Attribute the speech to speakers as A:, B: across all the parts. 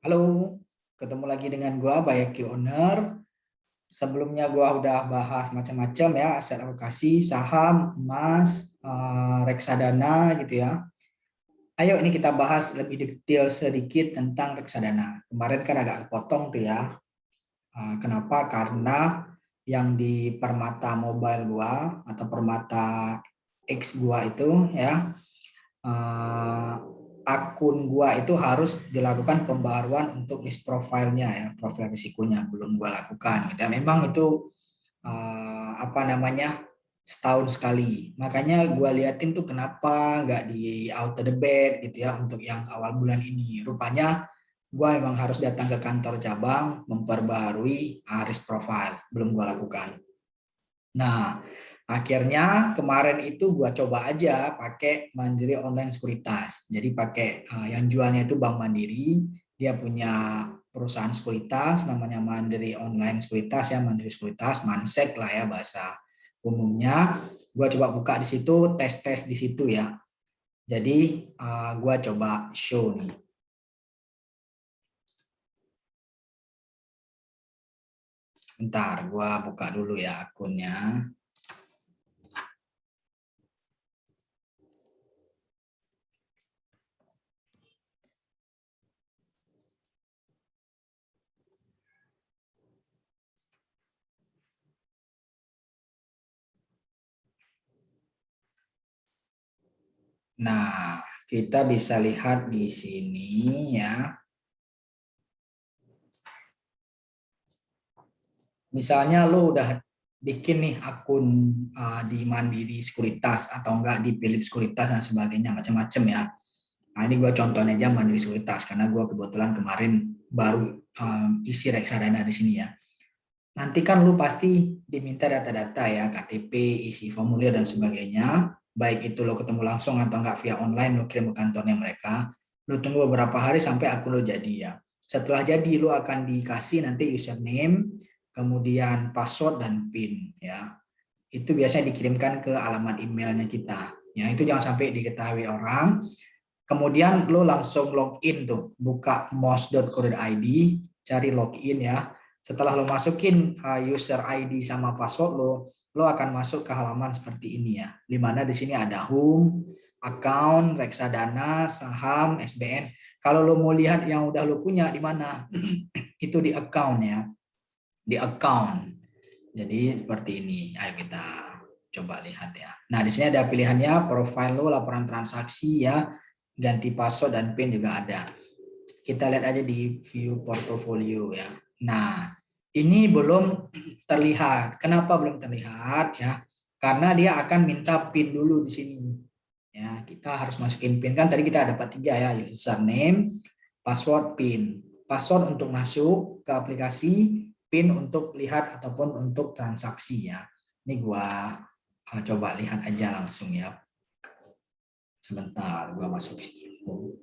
A: Halo, ketemu lagi dengan gua Bayaki Owner. Sebelumnya gua udah bahas macam-macam ya, aset alokasi, saham, emas, reksadana gitu ya. Ayo ini kita bahas lebih detail sedikit tentang reksadana. Kemarin kan agak potong tuh ya. Kenapa? Karena yang di Permata Mobile gua atau Permata X gua itu ya, uh, akun gua itu harus dilakukan pembaruan untuk list profilnya ya, profil risikonya belum gua lakukan. Dan memang itu apa namanya, setahun sekali. Makanya gua liatin tuh kenapa nggak di auto debit gitu ya untuk yang awal bulan ini. Rupanya gua memang harus datang ke kantor cabang memperbaharui risk profile, belum gua lakukan. Nah, akhirnya kemarin itu gua coba aja pakai Mandiri Online Sekuritas. Jadi pakai yang jualnya itu Bank Mandiri, dia punya perusahaan sekuritas namanya Mandiri Online Sekuritas ya, Mandiri Sekuritas, Mansek lah ya bahasa umumnya. Gua coba buka di situ, tes-tes di situ ya. Jadi gua coba show nih. Bentar, gua buka dulu ya akunnya. Nah, kita bisa lihat di sini ya. Misalnya lo udah bikin nih akun di Mandiri Sekuritas atau enggak di Philip Sekuritas dan sebagainya macam-macam ya. Nah, ini gue contohnya aja Mandiri Sekuritas karena gue kebetulan kemarin baru isi reksadana di sini ya. Nanti kan lu pasti diminta data-data ya, KTP, isi formulir dan sebagainya. Baik itu lo ketemu langsung atau enggak via online, lo kirim ke kantornya mereka. Lo tunggu beberapa hari sampai akun lo jadi ya. Setelah jadi lo akan dikasih nanti username, kemudian password dan PIN ya. Itu biasanya dikirimkan ke alamat emailnya kita. Ya, itu jangan sampai diketahui orang. Kemudian lo langsung login tuh, buka mos.co.id, cari login ya. Setelah lo masukin user ID sama password lo akan masuk ke halaman seperti ini ya. Di mana di sini ada home, account, reksadana, saham, SBN. Kalau lo mau lihat yang udah lo punya di mana, itu di account ya, di account. Jadi seperti ini. Ayo kita coba lihat ya. Nah, di sini ada pilihannya profile lo, laporan transaksi ya, ganti password dan PIN juga ada. Kita lihat aja di view portfolio ya. Nah, ini belum terlihat. Kenapa belum terlihat ya? Karena dia akan minta PIN dulu di sini. Ya, kita harus masukin PIN kan tadi kita dapat 3 ya, username, password, PIN. Password untuk masuk ke aplikasi, PIN untuk lihat ataupun untuk transaksi ya. Ini gua coba lihat aja langsung ya. Sebentar, gua masukin info.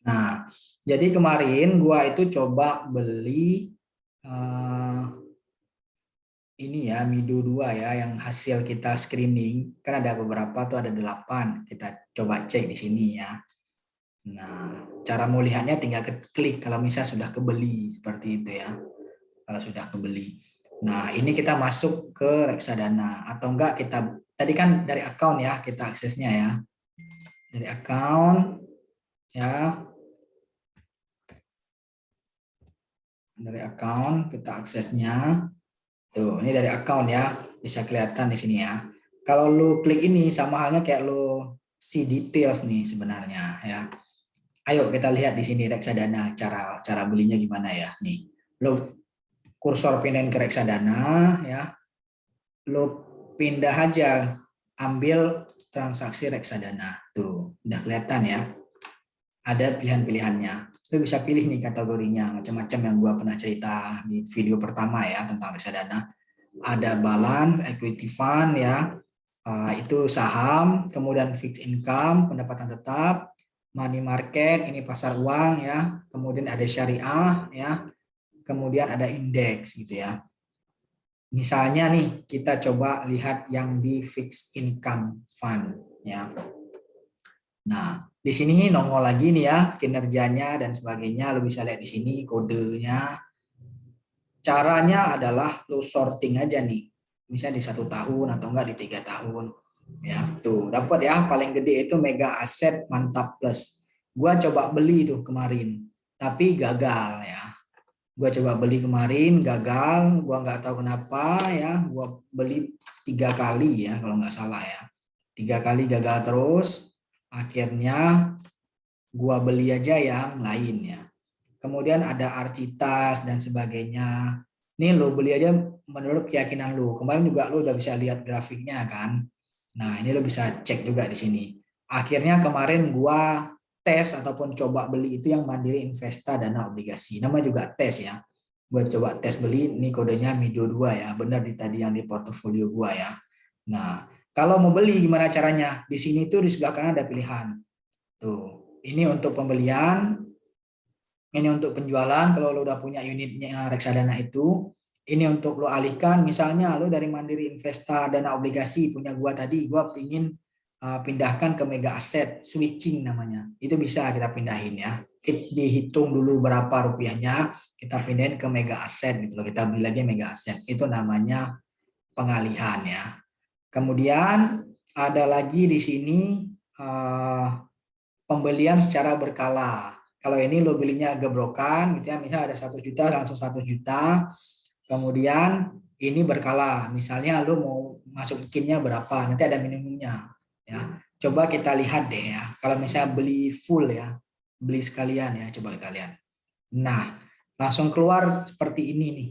A: Nah, jadi kemarin gua itu coba beli ini ya Mido 2 ya yang hasil kita screening. Kan ada beberapa tuh ada 8. Kita coba cek di sini ya. Nah, cara mau lihatnya tinggal klik kalau misalnya sudah kebeli seperti itu ya. Kalau sudah kebeli. Nah, ini kita masuk ke reksadana atau enggak kita tadi kan dari account ya, kita aksesnya ya. Dari account ya. Dari account kita aksesnya. Tuh, ini dari account ya. Bisa kelihatan di sini ya. Kalau lu klik ini sama halnya kayak lu see details nih sebenarnya ya. Ayo kita lihat di sini reksadana cara cara belinya gimana ya. Nih, lu kursor pindahin ke reksadana ya. Lu pindah aja ambil transaksi reksadana. Tuh, udah kelihatan ya. Ada pilihan-pilihannya. Lu bisa pilih nih kategorinya macam-macam yang gua pernah cerita di video pertama ya tentang reksadana. Ada balance, equity fund ya, itu saham, kemudian fixed income, pendapatan tetap, money market, ini pasar uang ya, kemudian ada syariah ya, kemudian ada indeks gitu ya. Misalnya nih, kita coba lihat yang di fixed income fund ya. Nah, di sini nongol lagi nih ya kinerjanya dan sebagainya. Lo bisa lihat di sini kodenya. Caranya adalah lo sorting aja nih. Misalnya di 1 tahun atau enggak di 3 tahun. Ya, tuh dapat ya paling gede itu Mega Asset Mantap Plus. Gua coba beli tuh kemarin, tapi gagal ya. Gua coba beli kemarin gagal, gua nggak tahu kenapa ya. Gua beli 3 kali ya kalau nggak salah ya. 3 kali gagal terus. Akhirnya gua beli aja yang lain ya. Kemudian ada Arcitas dan sebagainya. Ini lo beli aja menurut keyakinan lo. Kemarin juga lo udah bisa lihat grafiknya kan. Nah, ini lo bisa cek juga di sini. Akhirnya kemarin gua tes ataupun coba beli itu yang Mandiri Investa Dana Obligasi. Nama juga tes ya. Gua coba tes beli, ini kodenya MIDO 2 ya. Benar di tadi yang di portofolio gua ya. Nah, kalau mau beli gimana caranya? Di sini tuh di sebelah kanan ada pilihan. Tuh, ini untuk pembelian, ini untuk penjualan. Kalau lo udah punya unitnya reksadana itu, ini untuk lo alihkan. Misalnya lo dari Mandiri Investa Dana Obligasi punya gua tadi, gua pingin pindahkan ke Mega Aset, switching namanya. Itu bisa kita pindahin ya. Dihitung dulu berapa rupiahnya, kita pindahin ke Mega Aset gitu loh. Kita beli lagi Mega Aset. Itu namanya pengalihan ya. Kemudian ada lagi di sini pembelian secara berkala. Kalau ini lo belinya gebrokan, gitu ya, misalnya ada 1 juta langsung 100 juta. Kemudian ini berkala, misalnya lo mau masukinnya berapa, nanti ada minimumnya. Ya, coba kita lihat deh ya. Kalau misalnya beli full ya, beli sekalian ya, coba kalian. Nah, langsung keluar seperti ini nih.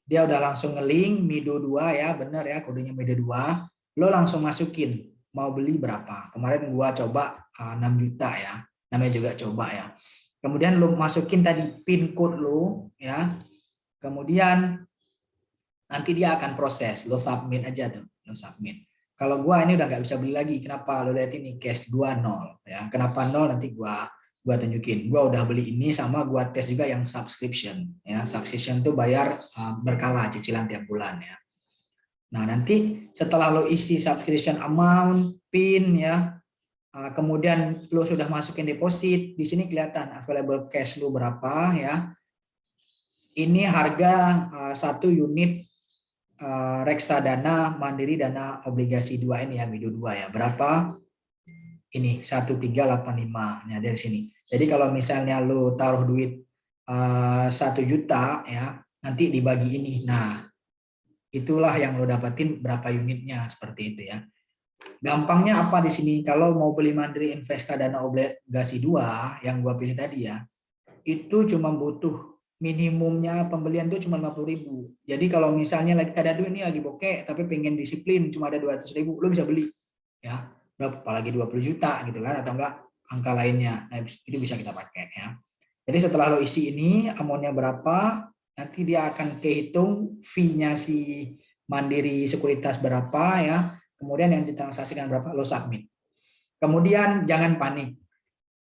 A: Dia udah langsung nge-link MIDO 2 ya, bener ya kodenya MIDO 2. Lo langsung masukin mau beli berapa. Kemarin gua coba 6 juta ya. Namanya juga coba ya. Kemudian lo masukin tadi pin code lo ya. Kemudian nanti dia akan proses. Lo submit aja tuh, lo submit. Kalau gua ini udah nggak bisa beli lagi. Kenapa? Lo lihat ini cash gua 0 ya. Kenapa 0? Nanti gua tunjukin. Gua udah beli ini sama gua tes juga yang subscription ya. Subscription tuh bayar berkala cicilan tiap bulan ya. Nah, nanti setelah lo isi subscription amount, PIN ya, kemudian lo sudah masukin deposit, di sini kelihatan available cash lo berapa ya. Ini harga 1 unit reksadana Mandiri Dana Obligasi 2 ini ya, MIDO 2 ya. Berapa? Ini 1385 ya dari sini. Jadi kalau misalnya lo taruh duit 1 juta ya, nanti dibagi ini. Nah, itulah yang lo dapetin berapa unitnya seperti itu ya. Gampangnya apa di sini? Kalau mau beli Mandiri Investa Dana Obligasi 2 yang gua pilih tadi ya, itu cuma butuh minimumnya pembelian itu cuma 50.000. Jadi kalau misalnya lagi ada duit ini lagi bokeh tapi pengen disiplin cuma ada 200.000, lo bisa beli ya. Apalagi 20 juta gitu kan, atau enggak angka lainnya. Nah, itu bisa kita pakai ya. Jadi setelah lo isi ini amountnya berapa, nanti dia akan kehitung fee-nya si Mandiri Sekuritas berapa ya. Kemudian yang ditransaksikan berapa, lo submit. Kemudian jangan panik.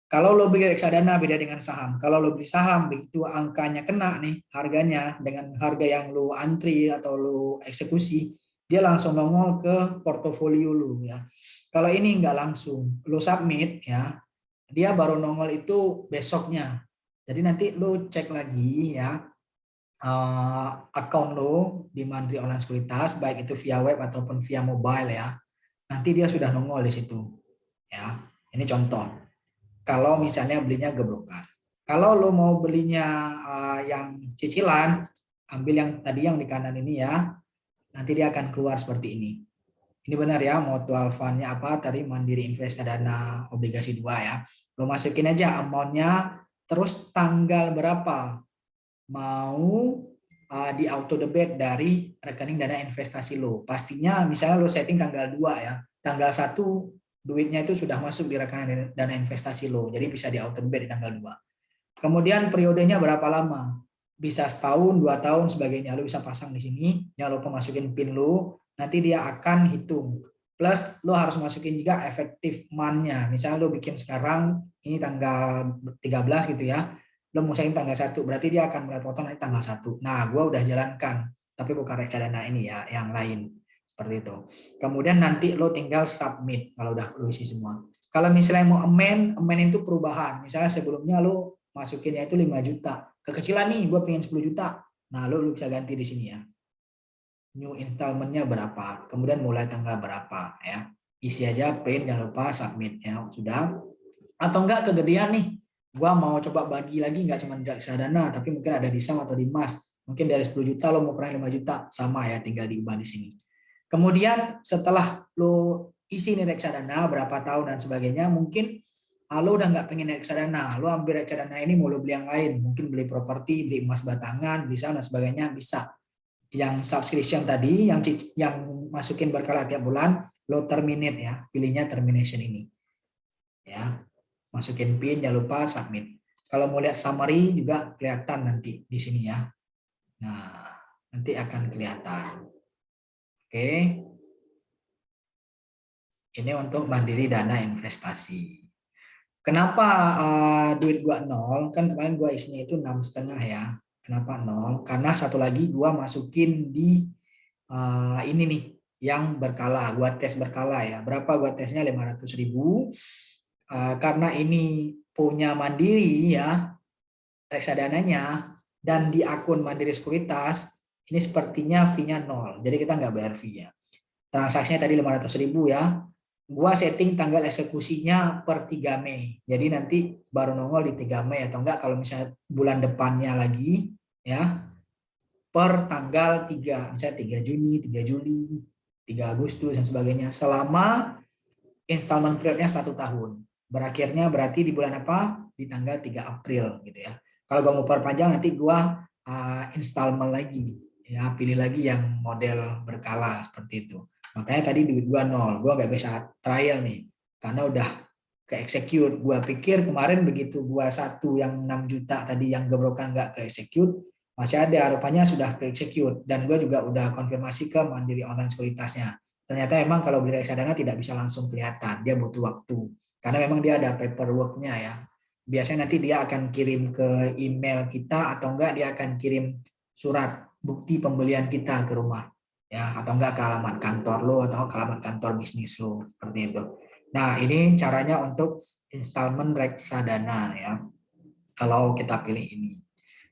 A: Kalau lo beli reksadana beda dengan saham. Kalau lo beli saham, begitu angkanya kena nih harganya dengan harga yang lo antri atau lo eksekusi, dia langsung nongol ke portofolio lo ya. Kalau ini nggak langsung, lo submit ya, dia baru nongol itu besoknya. Jadi nanti lo cek lagi ya account lo di Mandiri Online Sekuritas, baik itu via web ataupun via mobile ya. Nanti dia sudah nongol di situ ya. Ini contoh. Kalau misalnya belinya gebrokan. Kalau lo mau belinya yang cicilan, ambil yang tadi yang di kanan ini ya. Nanti dia akan keluar seperti ini. Ini benar ya, mutual fund-nya apa? Tadi Mandiri Investa Dana Obligasi 2 ya. Lo masukin aja amount-nya, terus tanggal berapa mau di auto debit dari rekening dana investasi lo. Pastinya misalnya lo setting tanggal 2 ya. Tanggal 1 duitnya itu sudah masuk di rekening dana investasi lo. Jadi bisa di auto debit di tanggal 2. Kemudian periodenya berapa lama? Bisa setahun, 2 tahun sebagainya. Lo bisa pasang di sini. Jangan lupa masukin PIN lo. Nanti dia akan hitung. Plus lo harus masukin juga efektif month-nya. Misalnya lo bikin sekarang ini tanggal 13 gitu ya. Lo musahin tanggal 1, berarti dia akan mulai potong nanti tanggal 1. Nah, gue udah jalankan tapi bukan reksadana ini ya, yang lain. Seperti itu. Kemudian nanti lo tinggal submit kalau udah lo isi semua. Kalau misalnya mau amend itu perubahan. Misalnya sebelumnya lo masukinnya itu 5 juta. Kekecilan nih, gue pengen 10 juta. Nah, lo bisa ganti di sini ya. New installment-nya berapa, kemudian mulai tanggal berapa ya. Isi aja, print, jangan lupa submit ya. Sudah. Atau enggak kegedean nih, gua mau coba bagi lagi nggak cuma di reksadana, tapi mungkin ada di saham atau di emas. Mungkin dari 10 juta lo mau kurang 5 juta, sama ya, tinggal diubah di sini. Kemudian setelah lo isi nih reksadana berapa tahun dan sebagainya, mungkin lo udah nggak pengen reksadana, lo ambil reksadana ini mau lo beli yang lain, mungkin beli properti, beli emas batangan, bisa dan sebagainya, bisa. Yang subscription tadi, yang masukin berkala tiap bulan, lo terminate ya, pilihnya termination ini. Ya, masukin PIN, jangan lupa submit. Kalau mau lihat summary juga kelihatan nanti di sini ya. Nah, nanti akan kelihatan. Oke. Ini untuk mandiri dana investasi. Kenapa duit gua nol? Kan kemarin gua isinya itu 6,5 ya. Kenapa nol? Karena satu lagi gua masukin di ini nih yang berkala, gua tes berkala ya. Berapa gua tesnya? 500.000. Karena ini punya Mandiri ya, reksadananya, dan di akun Mandiri Sekuritas ini sepertinya fee-nya 0. Jadi kita nggak bayar fee-nya. Transaksinya tadi 500.000 ya. Gua setting tanggal eksekusinya per 3 Mei. Jadi nanti baru nongol di 3 Mei atau enggak kalau misalnya bulan depannya lagi ya, per tanggal 3, misalnya 3 Juni, 3 Juli, 3 Agustus dan sebagainya, selama installment periodnya 1 tahun. Berakhirnya berarti di bulan apa? Di tanggal 3 April gitu ya. Kalau gua mau perpanjang nanti gua installment lagi ya, pilih lagi yang model berkala seperti itu. Makanya tadi duit gua 0, gua nggak bisa trial nih karena udah ke execute. Gua pikir kemarin begitu gua satu yang 6 juta tadi yang gebrokan nggak ke execute, masih ada, rupanya sudah ke execute, dan gua juga udah konfirmasi ke Mandiri Online Sekuritasnya. Ternyata memang kalau beli reksadana tidak bisa langsung kelihatan, dia butuh waktu. Karena memang dia ada paperwork-nya ya. Biasanya nanti dia akan kirim ke email kita atau enggak dia akan kirim surat bukti pembelian kita ke rumah. Ya, atau enggak ke alamat kantor lo atau ke alamat kantor bisnis lo, seperti itu. Nah, ini caranya untuk installment reksadana ya. Kalau kita pilih ini.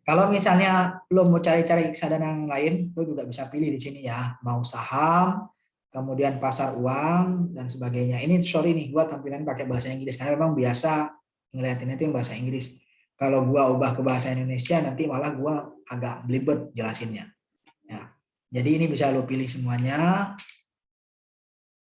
A: Kalau misalnya lo mau cari-cari reksadana yang lain, lo juga bisa pilih di sini ya. Mau saham, kemudian pasar uang dan sebagainya. Ini sorry nih, gua tampilan pakai bahasa Inggris karena memang biasa ngeliatin itu yang bahasa Inggris. Kalau gua ubah ke bahasa Indonesia nanti malah gua agak belibet jelasinnya. Ya. Jadi ini bisa lo pilih semuanya.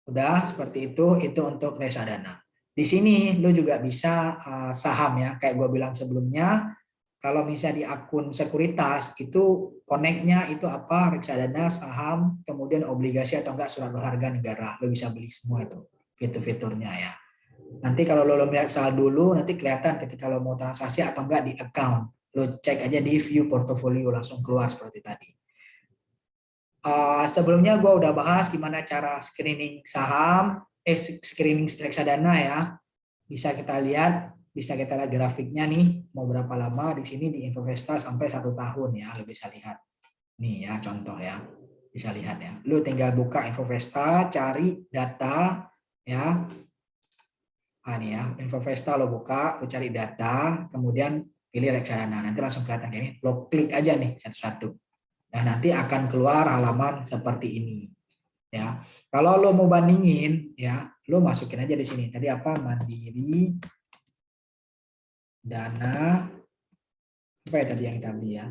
A: Udah seperti itu untuk reksadana. Di sini lo juga bisa saham ya, kayak gua bilang sebelumnya. Kalau misalnya di akun sekuritas itu connect-nya itu apa, reksadana, saham, kemudian obligasi atau enggak surat berharga negara, lo bisa beli semua itu fitur-fiturnya ya. Nanti kalau lo lihat saldo dulu nanti kelihatan ketika lo mau transaksi atau enggak di account, lo cek aja di view portfolio langsung keluar seperti tadi. Sebelumnya gue udah bahas gimana cara screening saham, screening reksadana ya. Bisa kita lihat grafiknya nih, mau berapa lama di sini di Infovesta sampai 1 tahun ya, lo bisa lihat. Nih ya contoh ya, bisa lihat ya. Lo tinggal buka Infovesta, cari data ya. Nih ya, Infovesta lo buka, lo cari data, kemudian pilih reksadana. Nanti langsung kelihatan kayak ini. Lo klik aja nih satu-satu. Nah, nanti akan keluar halaman seperti ini. Ya. Kalau lo mau bandingin ya, lo masukin aja di sini. Tadi apa? Mandiri dana apa ya tadi yang kita beli ya?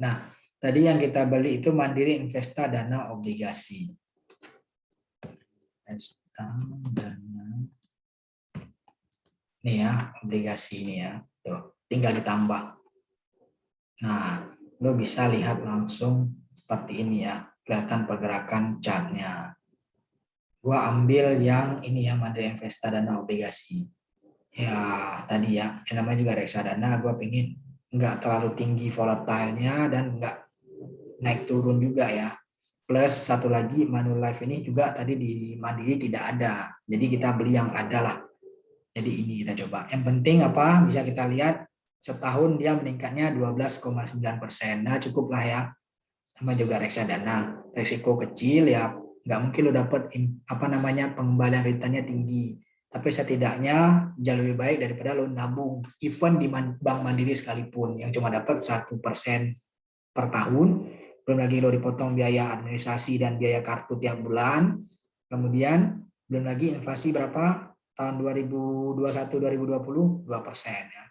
A: Nah, tadi yang kita beli itu Mandiri Investa Dana Obligasi. Investa Dana. Nih ya, obligasi ini ya. Tuh, tinggal ditambah. Nah, lo bisa lihat langsung seperti ini ya. Kelihatan pergerakan chartnya. Gua ambil yang ini ya, Mandiri Investa Dana Obligasi. Ya, tadi ya, yang namanya juga reksadana, gua pengen nggak terlalu tinggi volatilenya dan nggak naik turun juga ya. Plus satu lagi Manulife ini juga tadi di Mandiri tidak ada. Jadi kita beli yang ada lah. Jadi ini kita coba. Yang penting apa? Bisa kita lihat setahun dia meningkatnya 12,9%. Nah cukup lah ya. Sama juga reksadana. Resiko kecil ya. Nggak mungkin lo dapat apa namanya pengembalian returnnya tinggi. Tapi setidaknya jauh lebih baik daripada lo nabung. Even di Bank Mandiri sekalipun yang cuma dapat 1% per tahun, belum lagi lo dipotong biaya administrasi dan biaya kartu tiap bulan, kemudian belum lagi inflasi berapa tahun 2021-2020 2% ya.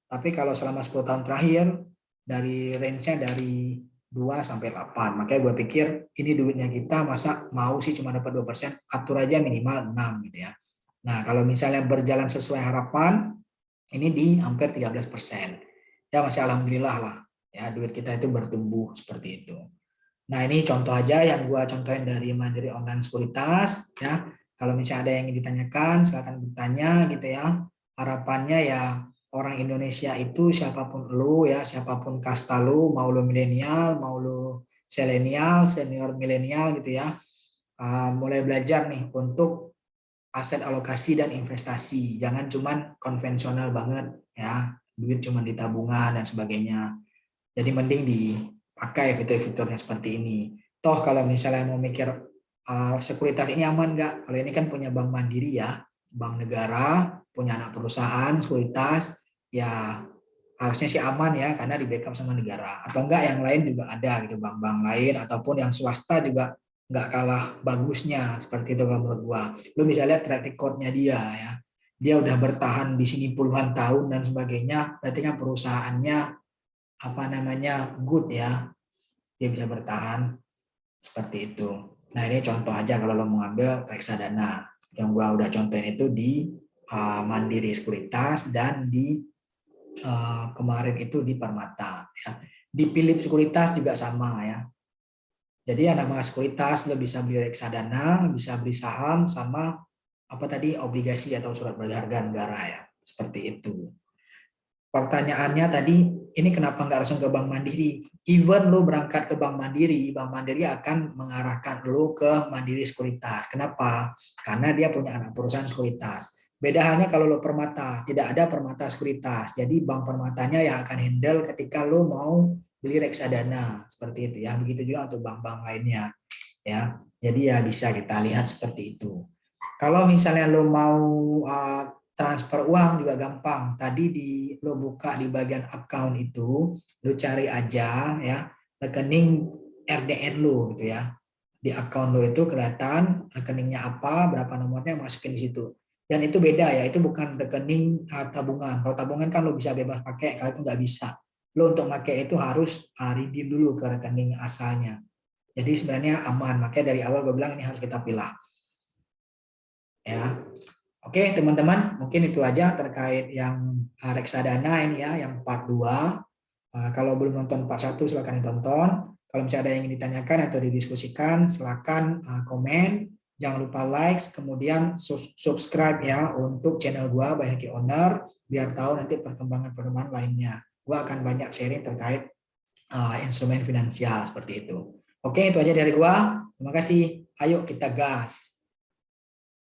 A: Tapi kalau selama 10 tahun terakhir dari range-nya dari 2 sampai 8. Makanya gue pikir ini duitnya kita masa mau sih cuma dapat 2%, atur aja minimal 6 gitu ya. Nah, kalau misalnya berjalan sesuai harapan ini di hampir 13%. Ya masih alhamdulillah lah ya duit kita itu bertumbuh seperti itu. Nah ini contoh aja yang gua contohin dari Mandiri Online Sekuritas ya. Kalau misalnya ada yang ingin ditanyakan silakan bertanya gitu ya. Harapannya ya orang Indonesia itu siapapun lu ya, siapapun kasta lu, mau lu milenial, mau lu selenial, senior milenial gitu ya. Mulai belajar nih untuk aset alokasi dan investasi. Jangan cuman konvensional banget ya, duit cuma di tabungan dan sebagainya. Jadi mending dipakai fitur-fiturnya seperti ini. Toh kalau misalnya mau mikir sekuritas ini aman nggak? Kalau ini kan punya Bank Mandiri ya, bank negara, punya anak perusahaan, sekuritas, ya harusnya sih aman ya karena di backup sama negara. Atau enggak yang lain juga ada gitu, bank-bank lain ataupun yang swasta juga nggak kalah bagusnya seperti itu kalau menurut gua. Lu bisa lihat track recordnya dia ya. Dia udah bertahan di sini puluhan tahun dan sebagainya. Berarti kan perusahaannya apa namanya good ya, dia bisa bertahan seperti itu. Nah ini contoh aja kalau lo mau ngambil reksadana yang gua udah contohin itu di Mandiri Sekuritas dan di kemarin itu di Permata ya. Di Philip Sekuritas juga sama ya. Jadi yang namanya sekuritas lo bisa beli reksadana, bisa beli saham sama apa tadi obligasi atau surat berharga negara ya. Seperti itu. Pertanyaannya tadi, ini kenapa nggak langsung ke Bank Mandiri? Even lo berangkat ke Bank Mandiri akan mengarahkan lo ke Mandiri Sekuritas. Kenapa? Karena dia punya anak perusahaan sekuritas. Beda halnya kalau lo Permata, tidak ada Permata Sekuritas. Jadi Bank Permatanya yang akan handle ketika lo mau beli reksadana. Seperti itu ya. Begitu juga untuk bank-bank lainnya. Ya, jadi ya bisa kita lihat seperti itu. Kalau misalnya lo mau transfer uang juga gampang. Tadi lo buka di bagian account itu, lo cari aja ya rekening RDN lo gitu ya. Di account lo itu kelihatan rekeningnya apa, berapa nomornya masukin di situ. Dan itu beda ya, itu bukan rekening tabungan. Kalau tabungan kan lo bisa bebas pakai, kalau itu nggak bisa. Lo untuk pakai itu harus redeem dulu ke rekening asalnya. Jadi sebenarnya aman, makanya dari awal gue bilang ini harus kita pilih. Ya, oke teman-teman, mungkin itu aja terkait yang reksadana ini ya, yang part 2. Kalau belum nonton part 1 silakan ditonton. Kalau misalnya ada yang ingin ditanyakan atau didiskusikan, silakan komen. Jangan lupa like, kemudian subscribe ya untuk channel gua Bayaki Owner biar tahu nanti perkembangan-perkembangan lainnya. Gua akan banyak sharing terkait instrumen finansial seperti itu. Oke, itu aja dari gua. Terima kasih. Ayo kita gas.